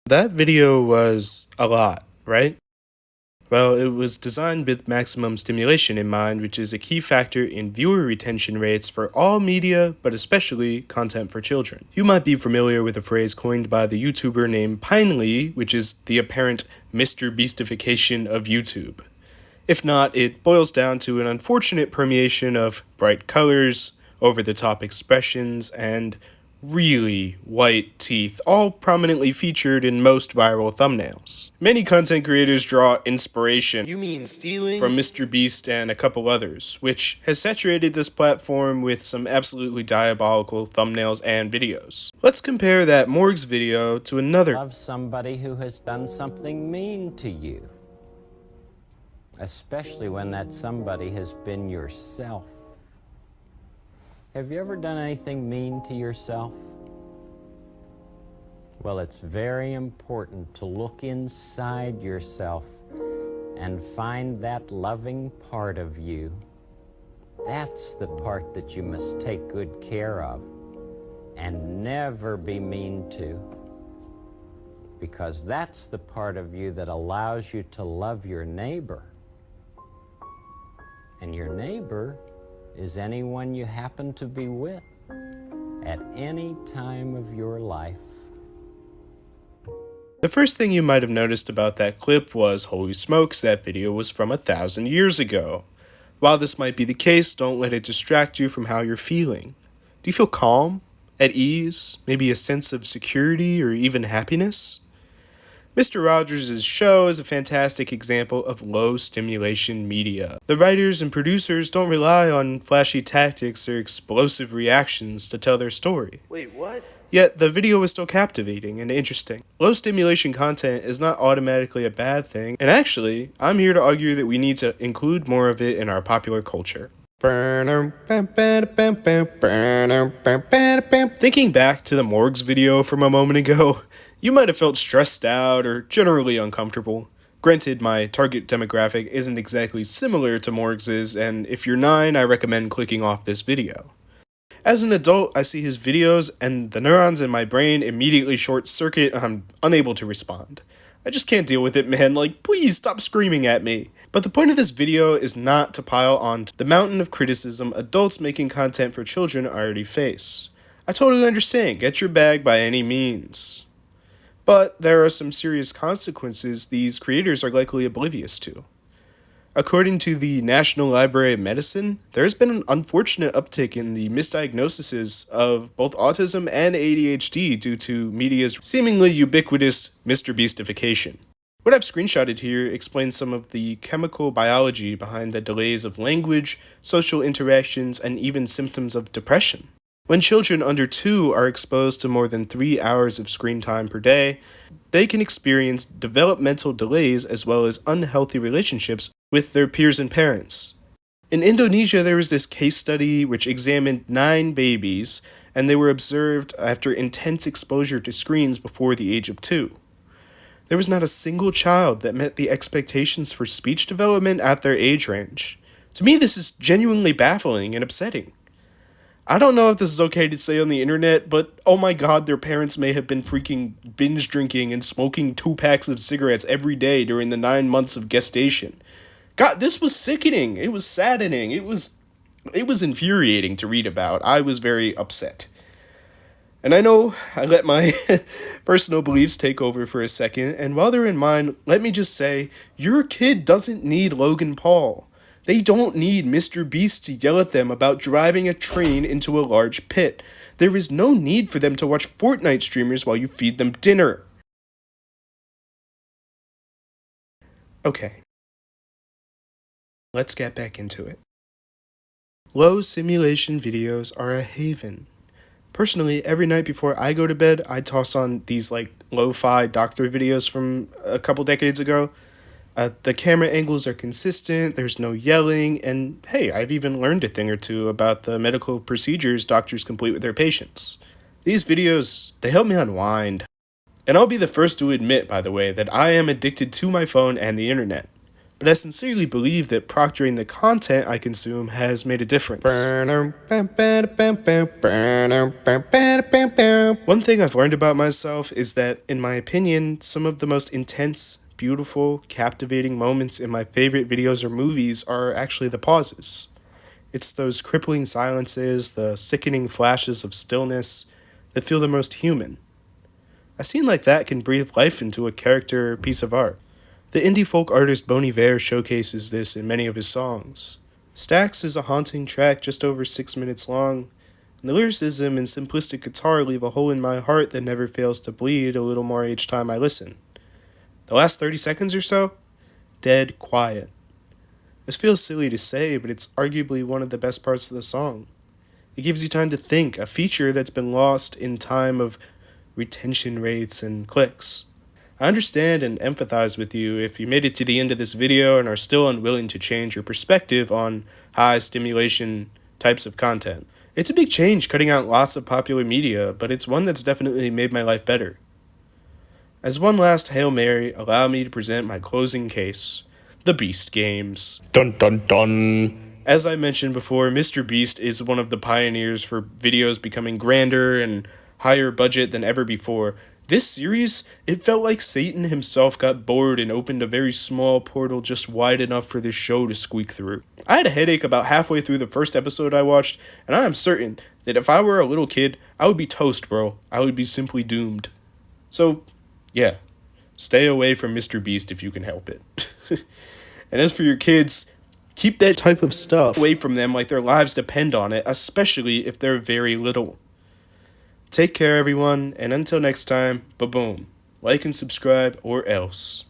That video was a lot, right? Well, it was designed with maximum stimulation in mind, which is a key factor in viewer retention rates for all media, but especially content for children. You might be familiar with a phrase coined by the YouTuber named Pinely, which is the apparent Mr. Beastification of YouTube. If not, it boils down to an unfortunate permeation of bright colors, over-the-top expressions, and really white teeth, all prominently featured in most viral thumbnails. Many content creators draw inspiration from Mr. Beast and a couple others, which has saturated this platform with some absolutely diabolical thumbnails and videos. Let's compare that Morg's video to another. Love somebody who has done something mean to you, especially when that somebody has been yourself. Have you ever done anything mean to yourself? Well, it's very important to look inside yourself and find that loving part of you. That's the part that you must take good care of and never be mean to, because that's the part of you that allows you to love your neighbor. And your neighbor is anyone you happen to be with at any time of your life. The first thing you might have noticed about that clip was, holy smokes, that video was from 1,000 years ago. While this might be the case, don't let it distract you from how you're feeling. Do you feel calm, at ease, maybe a sense of security or even happiness? Mr. Rogers' show is a fantastic example of low-stimulation media. The writers and producers don't rely on flashy tactics or explosive reactions to tell their story. Wait, what? Yet, the video is still captivating and interesting. Low-stimulation content is not automatically a bad thing, and actually, I'm here to argue that we need to include more of it in our popular culture. Thinking back to the Morg's video from a moment ago, you might have felt stressed out or generally uncomfortable. Granted, my target demographic isn't exactly similar to Morg's', and if you're 9, I recommend clicking off this video. As an adult, I see his videos and the neurons in my brain immediately short circuit and I'm unable to respond. I just can't deal with it, man. Like, please stop screaming at me. But the point of this video is not to pile on the mountain of criticism adults making content for children already face. I totally understand, get your bag by any means. But there are some serious consequences these creators are likely oblivious to. According to the National Library of Medicine, there has been an unfortunate uptick in the misdiagnoses of both autism and ADHD due to media's seemingly ubiquitous Mr. Beastification. What I've screenshotted here explains some of the chemical biology behind the delays of language, social interactions, and even symptoms of depression. When children under 2 are exposed to more than 3 hours of screen time per day, they can experience developmental delays as well as unhealthy relationships with their peers and parents. In Indonesia, there was this case study which examined 9 babies, and they were observed after intense exposure to screens before the age of 2. There was not a single child that met the expectations for speech development at their age range. To me, this is genuinely baffling and upsetting. I don't know if this is okay to say on the internet, but oh my god, their parents may have been freaking binge drinking and smoking 2 packs of cigarettes every day during the 9 months of gestation. God, this was sickening. It was saddening. It was infuriating to read about. I was very upset. And I know I let my personal beliefs take over for a second, and while they're in mine, let me just say, your kid doesn't need Logan Paul. They don't need Mr. Beast to yell at them about driving a train into a large pit. There is no need for them to watch Fortnite streamers while you feed them dinner. Okay. Let's get back into it. Low simulation videos are a haven. Personally, every night before I go to bed, I toss on these lo-fi doctor videos from a couple decades ago. The camera angles are consistent, there's no yelling, and hey, I've even learned a thing or two about the medical procedures doctors complete with their patients. These videos, they help me unwind. And I'll be the first to admit, by the way, that I am addicted to my phone and the internet. but I sincerely believe that proctoring the content I consume has made a difference. One thing I've learned about myself is that, in my opinion, some of the most intense, beautiful, captivating moments in my favorite videos or movies are actually the pauses. It's those crippling silences, the sickening flashes of stillness that feel the most human. A scene like that can breathe life into a character or piece of art. The indie folk artist Bon Iver showcases this in many of his songs. Stax is a haunting track just over 6 minutes long, and the lyricism and simplistic guitar leave a hole in my heart that never fails to bleed a little more each time I listen. The last 30 seconds or so? Dead quiet. This feels silly to say, but it's arguably one of the best parts of the song. It gives you time to think, a feature that's been lost in time of retention rates and clicks. I understand and empathize with you if you made it to the end of this video and are still unwilling to change your perspective on high stimulation types of content. It's a big change cutting out lots of popular media, but it's one that's definitely made my life better. As one last Hail Mary, allow me to present my closing case. The Beast Games. Dun dun dun. As I mentioned before, Mr. Beast is one of the pioneers for videos becoming grander and higher budget than ever before. This series, it felt like Satan himself got bored and opened a very small portal just wide enough for this show to squeak through. I had a headache about halfway through the first episode I watched, and I am certain that if I were a little kid, I would be toast, bro. I would be simply doomed. So, yeah, stay away from Mr. Beast if you can help it. And as for your kids, keep that type of stuff away from them like their lives depend on it, especially if they're very little. Take care, everyone, and until next time, ba-boom. Like and subscribe or else.